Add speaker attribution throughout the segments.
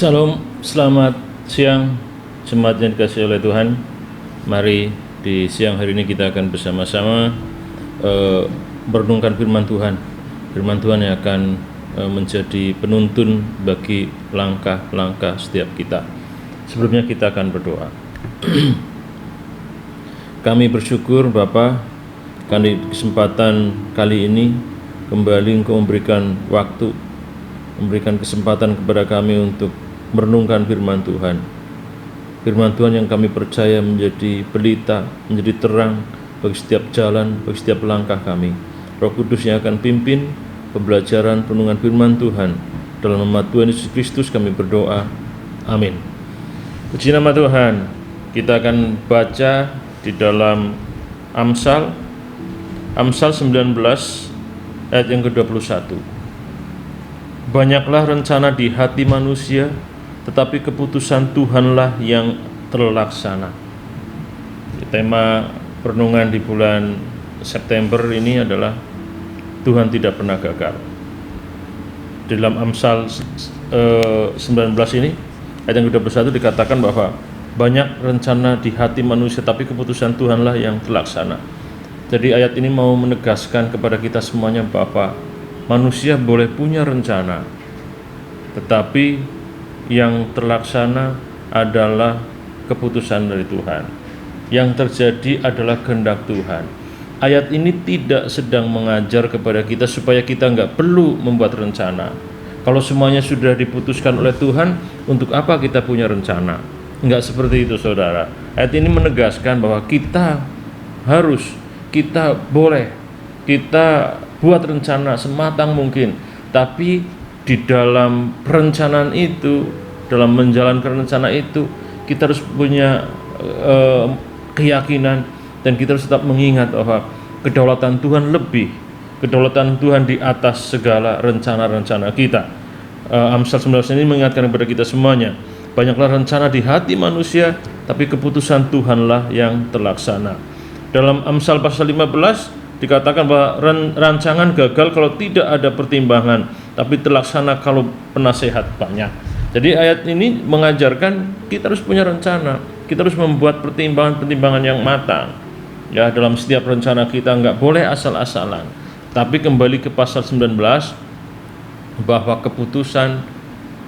Speaker 1: Shalom, selamat siang jemaat yang dikasihi oleh Tuhan. Mari di siang hari ini kita akan bersama-sama merenungkan firman Tuhan. Firman Tuhan yang akan menjadi penuntun bagi langkah-langkah setiap kita. Sebelumnya kita akan berdoa. Kami bersyukur Bapa, karena kesempatan kali ini kembali Engkau memberikan waktu, memberikan kesempatan kepada kami untuk merenungkan firman Tuhan. Firman Tuhan yang kami percaya menjadi pelita, menjadi terang bagi setiap jalan, bagi setiap langkah kami. Roh Kudus yang akan pimpin pembelajaran renungan firman Tuhan. Dalam nama Tuhan Yesus Kristus kami berdoa. Amin. Puji nama Tuhan. Kita akan baca di dalam Amsal 19 ayat yang ke-21. Banyaklah rencana di hati manusia, tetapi keputusan Tuhanlah yang terlaksana. Tema renungan di bulan September ini adalah Tuhan tidak pernah gagal. Di dalam Amsal 19 ini ayat yang ke-21 dikatakan bahwa banyak rencana di hati manusia, tapi keputusan Tuhanlah yang terlaksana. Jadi ayat ini mau menegaskan kepada kita semuanya bahwa manusia boleh punya rencana, tetapi yang terlaksana adalah keputusan dari Tuhan. Yang terjadi adalah kehendak Tuhan. Ayat ini tidak sedang mengajar kepada kita supaya kita nggak perlu membuat rencana. Kalau semuanya sudah diputuskan oleh Tuhan, untuk apa kita punya rencana? Enggak seperti itu, saudara. Ayat ini menegaskan bahwa kita harus, kita boleh, kita buat rencana sematang mungkin, tapi di dalam perencanaan itu, dalam menjalankan rencana itu, kita harus punya keyakinan, dan kita harus tetap mengingat bahwa kedaulatan Tuhan lebih, kedaulatan Tuhan di atas segala rencana-rencana kita. Amsal 19 ini mengingatkan kepada kita semuanya, banyaklah rencana di hati manusia, tapi keputusan Tuhanlah yang terlaksana. Dalam Amsal pasal 15 dikatakan bahwa rancangan gagal kalau tidak ada pertimbangan, tapi terlaksana kalau penasehat banyak. Jadi ayat ini mengajarkan kita harus punya rencana, kita harus membuat pertimbangan-pertimbangan yang matang. Ya, dalam setiap rencana kita nggak boleh asal-asalan. Tapi kembali ke pasal 19, bahwa keputusan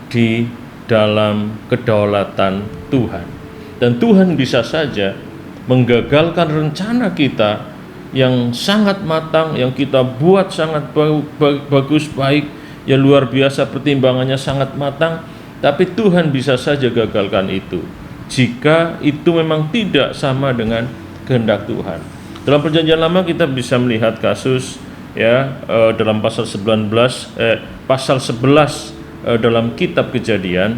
Speaker 1: di dalam kedaulatan Tuhan. Dan Tuhan bisa saja menggagalkan rencana kita yang sangat matang, yang kita buat sangat bagus, baik, yang luar biasa, pertimbangannya sangat matang, tapi Tuhan bisa saja gagalkan itu jika itu memang tidak sama dengan kehendak Tuhan. Dalam perjanjian lama kita bisa melihat kasus dalam pasal 11 dalam kitab Kejadian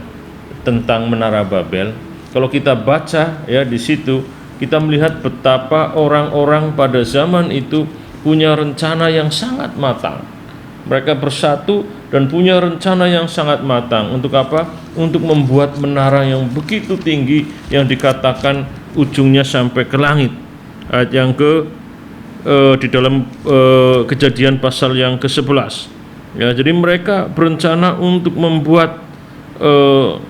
Speaker 1: tentang Menara Babel. Kalau kita baca di situ, kita melihat betapa orang-orang pada zaman itu punya rencana yang sangat matang. Mereka bersatu dan punya rencana yang sangat matang. Untuk apa? Untuk membuat menara yang begitu tinggi, yang dikatakan ujungnya sampai ke langit. Ayat yang di dalam Kejadian pasal yang ke-11. Ya, jadi mereka berencana untuk membuat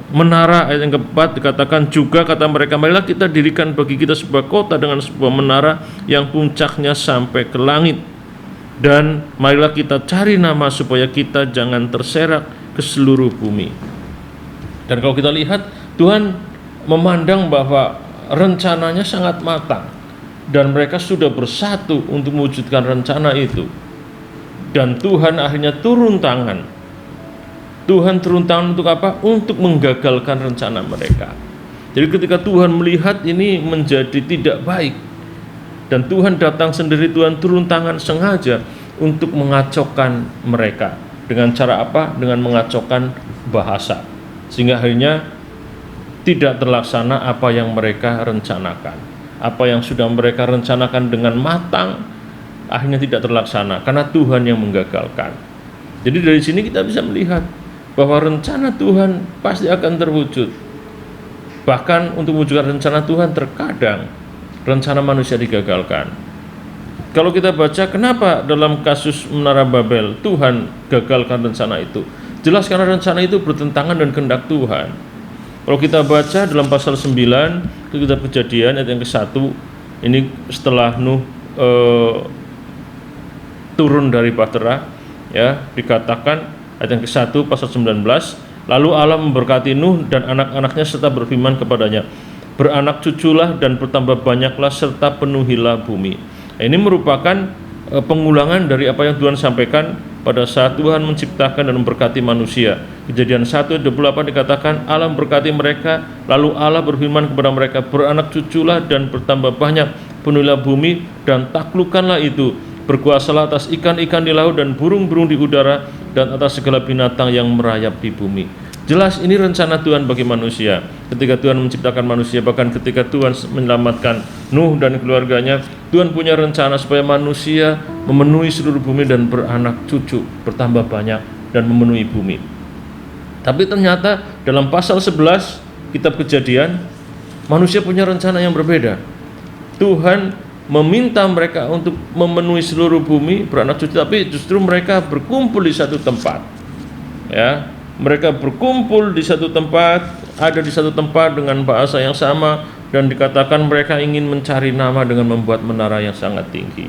Speaker 1: menara. Ayat yang keempat dikatakan juga, kata mereka, marilah kita dirikan bagi kita sebuah kota dengan sebuah menara yang puncaknya sampai ke langit, dan marilah kita cari nama supaya kita jangan terserak ke seluruh bumi. Dan kalau kita lihat, Tuhan memandang bahwa rencananya sangat matang, dan mereka sudah bersatu untuk mewujudkan rencana itu. Dan Tuhan akhirnya turun tangan. Tuhan turun tangan untuk apa? Untuk menggagalkan rencana mereka. Jadi ketika Tuhan melihat ini menjadi tidak baik, dan Tuhan datang sendiri, Tuhan turun tangan sengaja untuk mengacaukan mereka. Dengan cara apa? Dengan mengacaukan bahasa, sehingga akhirnya tidak terlaksana apa yang mereka rencanakan. Apa yang sudah mereka rencanakan dengan matang, akhirnya tidak terlaksana karena Tuhan yang menggagalkan. Jadi dari sini kita bisa melihat bahwa rencana Tuhan pasti akan terwujud. Bahkan untuk mewujudkan rencana Tuhan, terkadang rencana manusia digagalkan. Kalau kita baca kenapa dalam kasus Menara Babel Tuhan gagalkan rencana itu, Jelas karena rencana itu bertentangan dengan kehendak Tuhan. Kalau kita baca dalam pasal 9 kitab Kejadian ayat yang ke-1, ini setelah Nuh turun dari bahtera, ya, dikatakan ayat yang ke-1 pasal 19, lalu Allah memberkati Nuh dan anak-anaknya serta berfirman kepadanya, beranak cuculah dan bertambah banyaklah serta penuhilah bumi. Nah, ini merupakan pengulangan dari apa yang Tuhan sampaikan pada saat Tuhan menciptakan dan memberkati manusia. Kejadian 1 ayat 28 dikatakan Allah memberkati mereka, lalu Allah berfirman kepada mereka, beranak cuculah dan bertambah banyak, penuhilah bumi dan taklukkanlah itu, berkuasalah atas ikan-ikan di laut dan burung-burung di udara dan atas segala binatang yang merayap di bumi. Jelas ini rencana Tuhan bagi manusia. Ketika Tuhan menciptakan manusia, bahkan ketika Tuhan menyelamatkan Nuh dan keluarganya, Tuhan punya rencana supaya manusia memenuhi seluruh bumi dan beranak cucu, bertambah banyak dan memenuhi bumi. Tapi ternyata dalam pasal 11 kitab Kejadian, manusia punya rencana yang berbeda. Tuhan meminta mereka untuk memenuhi seluruh bumi, beranak cucu, tapi justru mereka berkumpul di satu tempat. Ya, mereka berkumpul di satu tempat, ada di satu tempat dengan bahasa yang sama, dan dikatakan mereka ingin mencari nama dengan membuat menara yang sangat tinggi.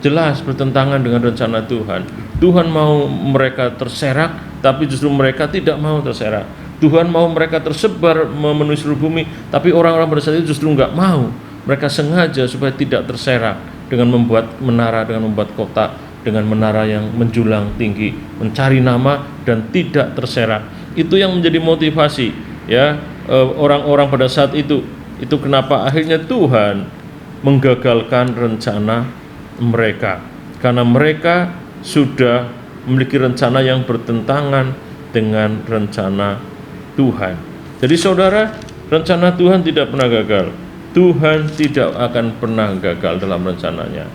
Speaker 1: Jelas bertentangan dengan rencana Tuhan. Tuhan mau mereka terserak, tapi justru mereka tidak mau terserak. Tuhan mau mereka tersebar memenuhi seluruh bumi, tapi orang-orang pada saat itu justru nggak mau. Mereka sengaja supaya tidak terserak dengan membuat menara, dengan membuat kota, dengan menara yang menjulang tinggi, mencari nama dan tidak terserak. Itu yang menjadi motivasi, ya, orang-orang pada saat itu. Itu kenapa akhirnya Tuhan menggagalkan rencana mereka, karena mereka sudah memiliki rencana yang bertentangan dengan rencana Tuhan. Jadi saudara, rencana Tuhan tidak pernah gagal. Tuhan tidak akan pernah gagal dalam rencananya.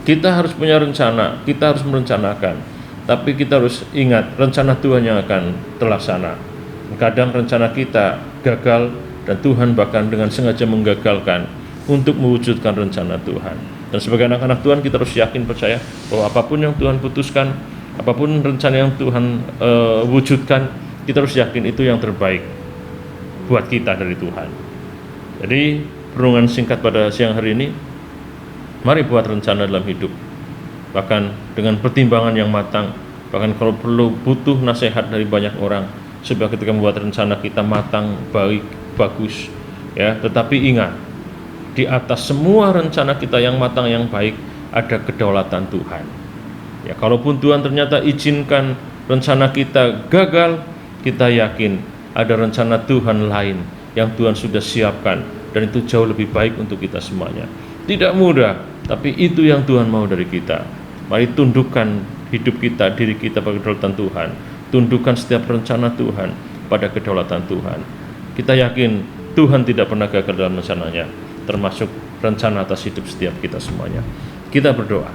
Speaker 1: Kita harus punya rencana, kita harus merencanakan, tapi kita harus ingat rencana Tuhan yang akan terlaksana. Kadang rencana kita gagal dan Tuhan bahkan dengan sengaja menggagalkan untuk mewujudkan rencana Tuhan. Dan sebagai anak-anak Tuhan kita harus yakin percaya bahwa apapun yang Tuhan putuskan, apapun rencana yang Tuhan wujudkan, kita harus yakin itu yang terbaik buat kita dari Tuhan. Jadi renungan singkat pada siang hari ini, mari buat rencana dalam hidup, bahkan dengan pertimbangan yang matang, bahkan kalau perlu butuh nasihat dari banyak orang, supaya ketika membuat rencana kita matang, baik, bagus, ya. Tetapi ingat, di atas semua rencana kita yang matang, yang baik, ada kedaulatan Tuhan. Ya, kalaupun Tuhan ternyata izinkan rencana kita gagal, kita yakin ada rencana Tuhan lain yang Tuhan sudah siapkan, dan itu jauh lebih baik untuk kita semuanya. Tidak mudah, tapi itu yang Tuhan mau dari kita. Mari tundukkan hidup kita, diri kita pada kedaulatan Tuhan. Tundukkan setiap rencana Tuhan pada kedaulatan Tuhan. Kita yakin Tuhan tidak pernah gagal dalam rencananya, termasuk rencana atas hidup setiap kita semuanya. Kita berdoa.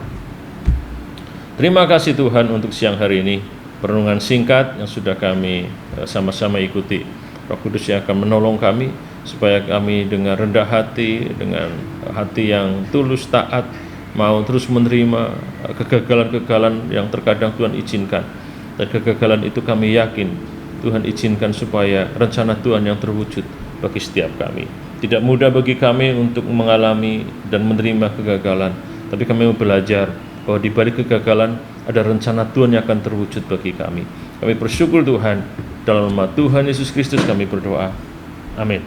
Speaker 1: Terima kasih Tuhan untuk siang hari ini, perenungan singkat yang sudah kami sama-sama ikuti. Roh Kudus yang akan menolong kami, supaya kami dengan rendah hati, dengan hati yang tulus, taat, mau terus menerima kegagalan-kegagalan yang terkadang Tuhan izinkan. Dan kegagalan itu kami yakin Tuhan izinkan supaya rencana Tuhan yang terwujud bagi setiap kami. Tidak mudah bagi kami untuk mengalami dan menerima kegagalan, tapi kami mau belajar bahwa di balik kegagalan ada rencana Tuhan yang akan terwujud bagi kami. Kami bersyukur Tuhan, dalam nama Tuhan Yesus Kristus kami berdoa. Amin.